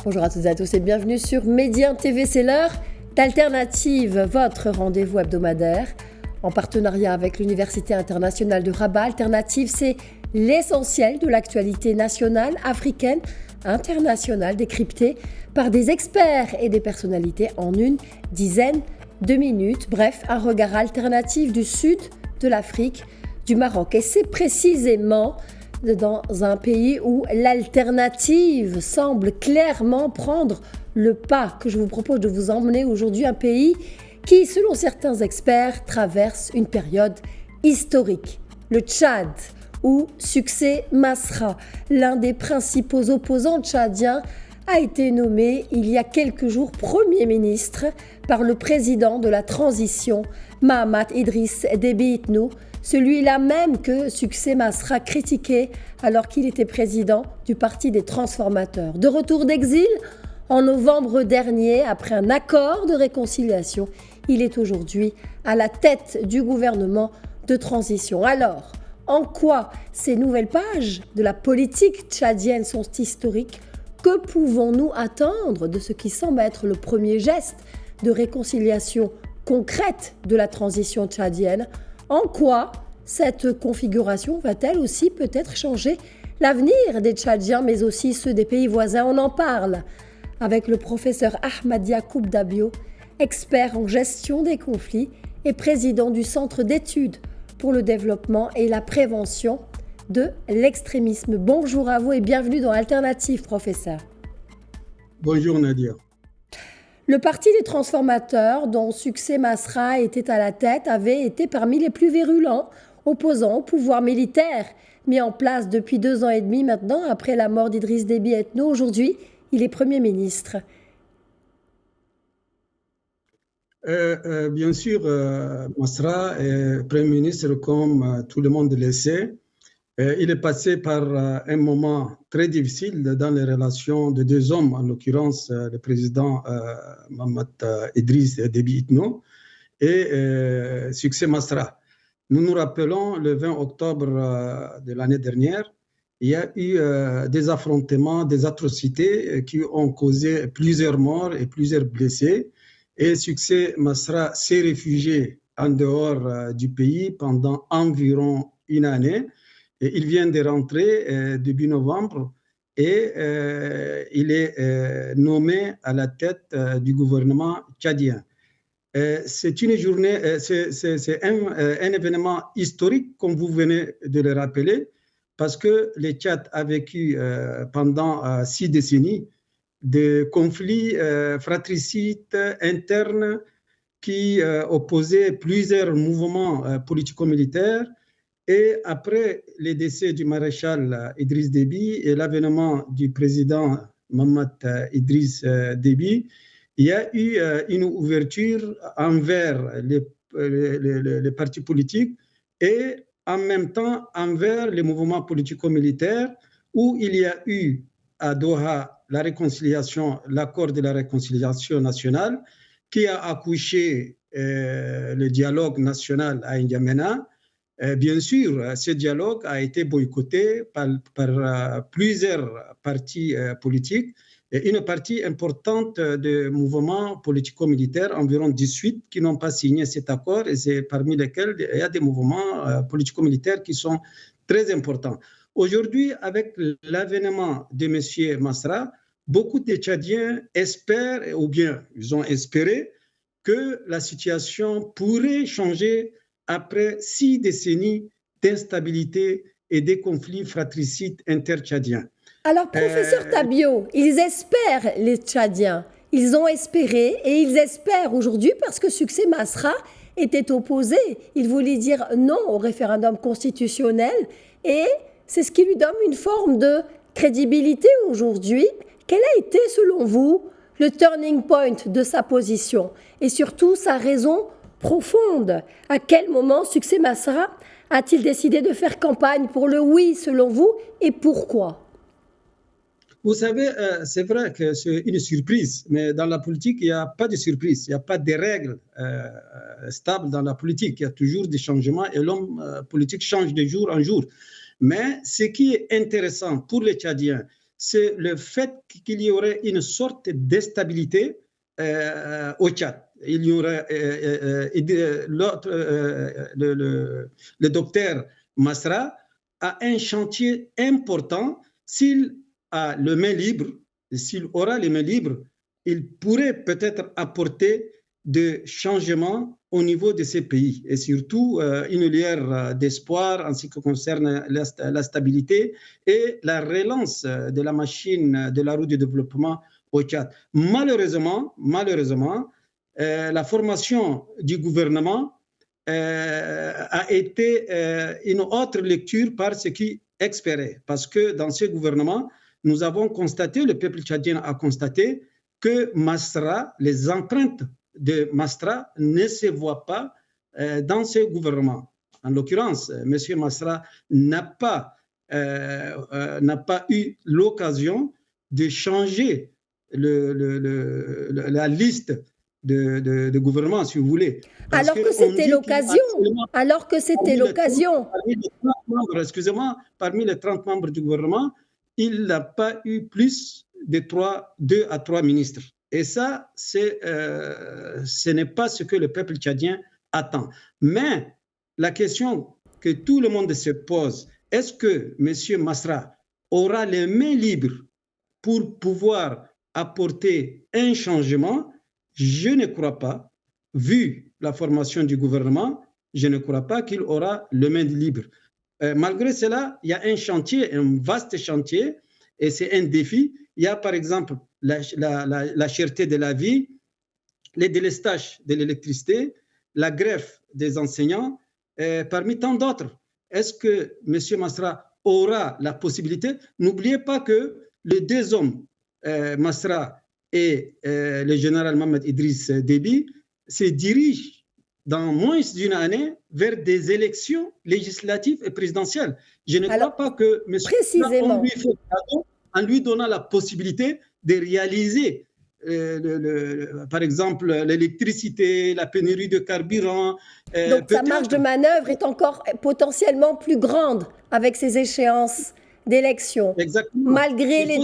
Bonjour à toutes et à tous et bienvenue sur Médien TV, c'est l'heure d'Alternative, votre rendez-vous hebdomadaire. En partenariat avec l'Université internationale de Rabat, Alternative, c'est l'essentiel de l'actualité nationale, africaine, internationale, décryptée par des experts et des personnalités en une dizaine de minutes. Bref, un regard alternatif du sud de l'Afrique, du Maroc. Et c'est précisément dans un pays où l'alternative semble clairement prendre le pas que je vous propose de vous emmener aujourd'hui, un pays qui, selon certains experts, traverse une période historique. Le Tchad, où Succès Masra, l'un des principaux opposants tchadiens, a été nommé il y a quelques jours Premier ministre par le président de la transition, Mahamat Idriss Déby Itno, celui-là même que Succès Masra critiquait alors qu'il était président du Parti des Transformateurs. De retour d'exil en novembre dernier, après un accord de réconciliation, il est aujourd'hui à la tête du gouvernement de transition. Alors, en quoi ces nouvelles pages de la politique tchadienne sont historiques ? Que pouvons-nous attendre de ce qui semble être le premier geste de réconciliation concrète de la transition tchadienne ? En quoi cette configuration va-t-elle aussi peut-être changer l'avenir des Tchadiens, mais aussi ceux des pays voisins ? On en parle avec le professeur Ahmad Yacoub Dabio, expert en gestion des conflits et président du Centre d'études pour le développement et la prévention de l'extrémisme. Bonjour à vous et bienvenue dans Alternative, professeur. Bonjour Nadia. Le Parti des Transformateurs, dont Succès Masra était à la tête, avait été parmi les plus virulents opposants au pouvoir militaire mis en place depuis 2 ans et demi maintenant, après la mort d'Idriss Déby Itno. Aujourd'hui, il est Premier ministre. Bien sûr, Masra est Premier ministre comme tout le monde le sait. Il est passé par un moment très difficile dans les relations de 2 hommes, en l'occurrence le président Mahamat Idriss Déby Itno et Succès Masra. Nous nous rappelons, le 20 octobre de l'année dernière, il y a eu des affrontements, des atrocités qui ont causé plusieurs morts et plusieurs blessés. Et Succès Masra s'est réfugié en dehors du pays pendant environ une année. Et il vient de rentrer début novembre et il est nommé à la tête du gouvernement tchadien. C'est une journée, c'est un événement historique, comme vous venez de le rappeler, parce que le Tchad a vécu pendant 6 décennies de conflits fratricides internes qui opposaient plusieurs mouvements politico-militaires. Et après le décès du maréchal Idriss Déby et l'avènement du président Mahamat Idriss Déby, il y a eu une ouverture envers les partis politiques et en même temps envers les mouvements politico-militaires, où il y a eu à Doha la réconciliation, l'accord de la réconciliation nationale qui a accouché le dialogue national à N'Djamena. Bien sûr, ce dialogue a été boycotté par plusieurs partis politiques et une partie importante des mouvements politico-militaires, environ 18, qui n'ont pas signé cet accord, et c'est parmi lesquels il y a des mouvements politico-militaires qui sont très importants. Aujourd'hui, avec l'avènement de M. Masra, beaucoup de Tchadiens espèrent, ou bien ils ont espéré, que la situation pourrait changer après 6 décennies d'instabilité et des conflits fratricides inter-tchadiens. Alors, professeur Tabio, ils espèrent, les Tchadiens, ils ont espéré et ils espèrent aujourd'hui parce que Succès Masra était opposé. Il voulait dire non au référendum constitutionnel et c'est ce qui lui donne une forme de crédibilité aujourd'hui. Quel a été, selon vous, le turning point de sa position et surtout sa raison profonde? À quel moment Succès Masra a-t-il décidé de faire campagne pour le oui, selon vous, et pourquoi? Vous savez, c'est vrai que c'est une surprise, mais dans la politique, il n'y a pas de surprise, il n'y a pas de règles stables dans la politique. Il y a toujours des changements et l'homme politique change de jour en jour. Mais ce qui est intéressant pour les Tchadiens, c'est le fait qu'il y aurait une sorte d'instabilité au Tchad. Il y aurait le docteur Masra a un chantier important. S'il a les mains libres, s'il aura les mains libres, il pourrait peut-être apporter des changements au niveau de ces pays et surtout une lueur d'espoir en ce qui concerne la stabilité et la relance de la machine de la roue de développement au Tchad. Malheureusement, la formation du gouvernement a été une autre lecture par ce qui espérait. Parce que dans ce gouvernement, nous avons constaté, le peuple tchadien a constaté que Masra, les empreintes de Masra ne se voient pas dans ce gouvernement. En l'occurrence, M. Masra n'a pas eu l'occasion de changer la liste de gouvernement, si vous voulez. Alors que c'était l'occasion. Excusez-moi, parmi les 30 membres du gouvernement, il n'a pas eu plus de 2 à 3 ministres. Et ça, ce n'est pas ce que le peuple tchadien attend. Mais la question que tout le monde se pose, est-ce que M. Masra aura les mains libres pour pouvoir apporter un changement? Je ne crois pas. Vu la formation du gouvernement, je ne crois pas qu'il aura les mains libres. Malgré cela, il y a un chantier, un vaste chantier, et c'est un défi. Il y a par exemple la cherté de la vie, les délestages de l'électricité, la grève des enseignants, parmi tant d'autres. Est-ce que M. Masra aura la possibilité? N'oubliez pas que les 2 hommes, Masra et le général Mohamed Idriss Déby, se dirigent dans moins d'une année vers des élections législatives et présidentielles. Je ne crois pas que M. Précisément. On lui fait cadeau en lui donnant la possibilité de réaliser, par exemple, l'électricité, la pénurie de carburant. Donc sa marge de manœuvre est encore potentiellement plus grande avec ces échéances d'élections. Exactement. Malgré les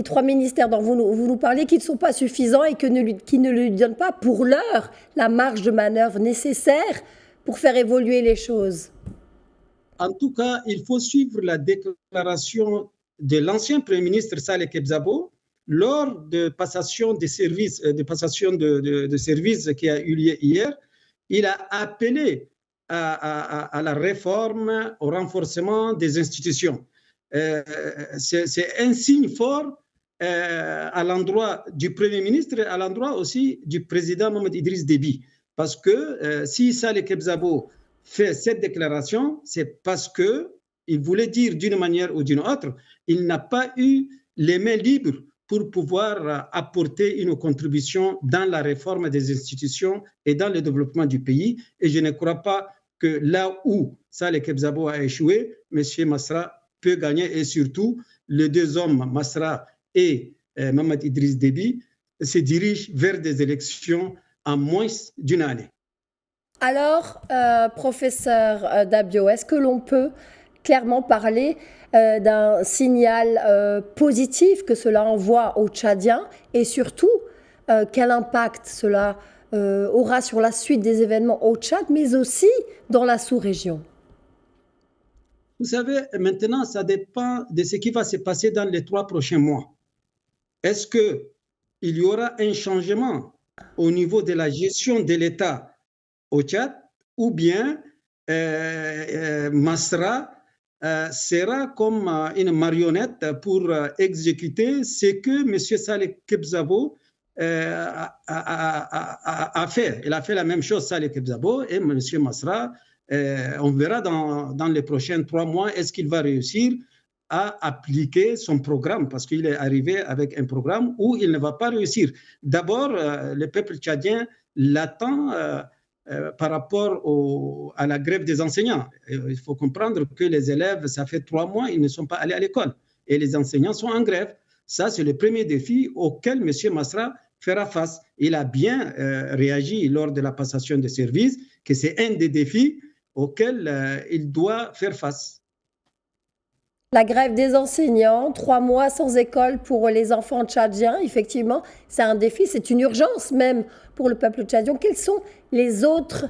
trois ministères dont vous nous parlez qui ne sont pas suffisants et qui ne lui donnent pas pour l'heure la marge de manœuvre nécessaire pour faire évoluer les choses. En tout cas, il faut suivre la déclaration de l'ancien Premier ministre Saleh Kebzabo lors de passation de services, qui a eu lieu hier. Il a appelé à la réforme, au renforcement des institutions. C'est un signe fort à l'endroit du Premier ministre et à l'endroit aussi du président Mohamed Idriss Déby. Parce que si Saleh Kebzabo fait cette déclaration, c'est parce qu'il voulait dire d'une manière ou d'une autre, il n'a pas eu les mains libres pour pouvoir apporter une contribution dans la réforme des institutions et dans le développement du pays. Et je ne crois pas que là où Saleh Kebzabo a échoué, M. Masra peut gagner. Et surtout, les 2 hommes, Masra et Mohamed Idriss Déby, se dirigent vers des élections en moins d'une année. Alors, professeur Dabio, est-ce que l'on peut clairement parler d'un signal positif que cela envoie aux Tchadiens et surtout, quel impact cela aura sur la suite des événements au Tchad, mais aussi dans la sous-région? Vous savez, maintenant, ça dépend de ce qui va se passer dans les 3 prochains mois. Est-ce qu'il y aura un changement au niveau de la gestion de l'État au Tchad, ou bien Masra sera comme une marionnette pour exécuter ce que M. Saleh Kebzabo a fait. Il a fait la même chose, Saleh Kebzabo, et M. Masra, on verra dans les prochains 3 mois, est-ce qu'il va réussir à appliquer son programme, parce qu'il est arrivé avec un programme où il ne va pas réussir. D'abord, le peuple tchadien l'attend par rapport à la grève des enseignants. Il faut comprendre que les élèves, ça fait 3 mois, ils ne sont pas allés à l'école et les enseignants sont en grève. Ça, c'est le premier défi auquel M. Masra fera face. Il a bien réagi lors de la passation de services, que c'est un des défis auxquels il doit faire face. La grève des enseignants, 3 mois sans école pour les enfants tchadiens, effectivement, c'est un défi, c'est une urgence même pour le peuple tchadien. Quels sont les autres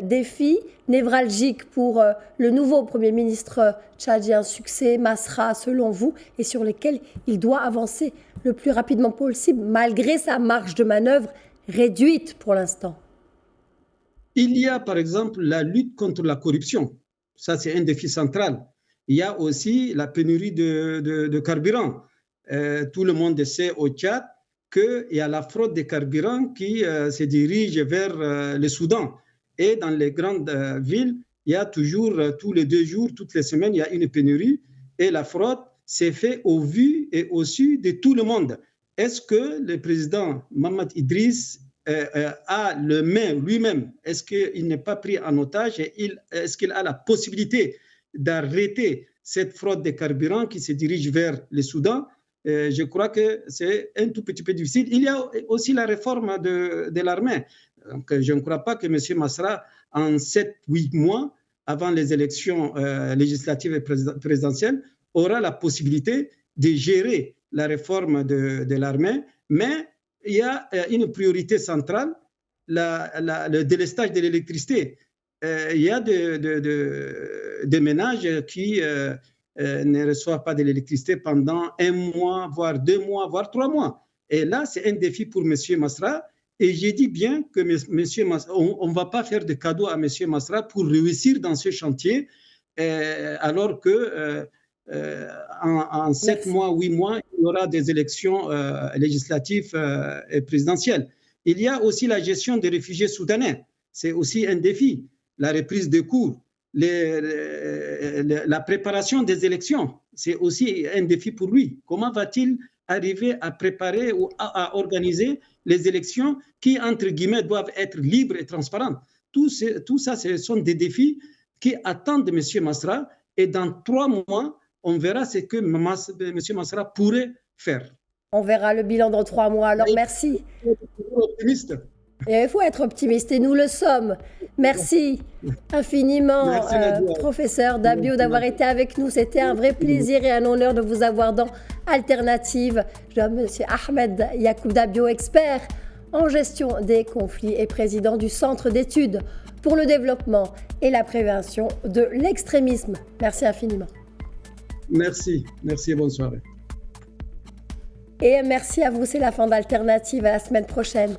défis névralgiques pour le nouveau Premier ministre tchadien, Succès Masra, selon vous, et sur lesquels il doit avancer le plus rapidement possible, malgré sa marge de manœuvre réduite pour l'instant? Il y a par exemple la lutte contre la corruption. Ça, c'est un défi central. Il y a aussi la pénurie de carburant. Tout le monde sait au Tchad qu'il y a la fraude des carburants qui se dirige vers le Soudan. Et dans les grandes villes, il y a toujours, tous les 2 jours, toutes les semaines, il y a une pénurie. Et la fraude s'est faite au vu et au su de tout le monde. Est-ce que le président Mohamed Idriss a le main lui-même? Est-ce qu'il n'est pas pris en otage et est-ce qu'il a la possibilité d'arrêter cette fraude des carburants qui se dirige vers le Soudan? Je crois que c'est un tout petit peu difficile. Il y a aussi la réforme de l'armée. Donc, je ne crois pas que M. Masra, en 7-8 mois, avant les élections législatives et présidentielles, aura la possibilité de gérer la réforme de l'armée, mais il y a une priorité centrale, le délestage de l'électricité. Il y a des ménages qui ne reçoivent pas de l'électricité pendant 1 mois, voire 2 mois, voire 3 mois. Et là, c'est un défi pour M. Masra. Et j'ai dit bien que on ne va pas faire de cadeau à M. Masra pour réussir dans ce chantier, alors que en 7 mois, 8 mois, il y aura des élections législatives et présidentielles. Il y a aussi la gestion des réfugiés soudanais. C'est aussi un défi. La reprise des cours, la préparation des élections, c'est aussi un défi pour lui. Comment va-t-il arriver à préparer ou à organiser les élections qui, entre guillemets, doivent être libres et transparentes? Tout ça, ce sont des défis qui attendent de M. Masra. Et dans 3 mois, on verra ce que M. Masra pourrait faire. On verra le bilan dans 3 mois. Alors, merci. Optimiste. Et il faut être optimiste, et nous le sommes. Merci infiniment, professeur Dabio, d'avoir été avec nous. C'était un vrai plaisir et un honneur de vous avoir dans Alternative. Monsieur Ahmed Yacoub Dabio, expert en gestion des conflits et président du Centre d'études pour le développement et la prévention de l'extrémisme. Merci infiniment. Merci et bonne soirée. Et merci à vous, c'est la fin d'Alternative. À la semaine prochaine.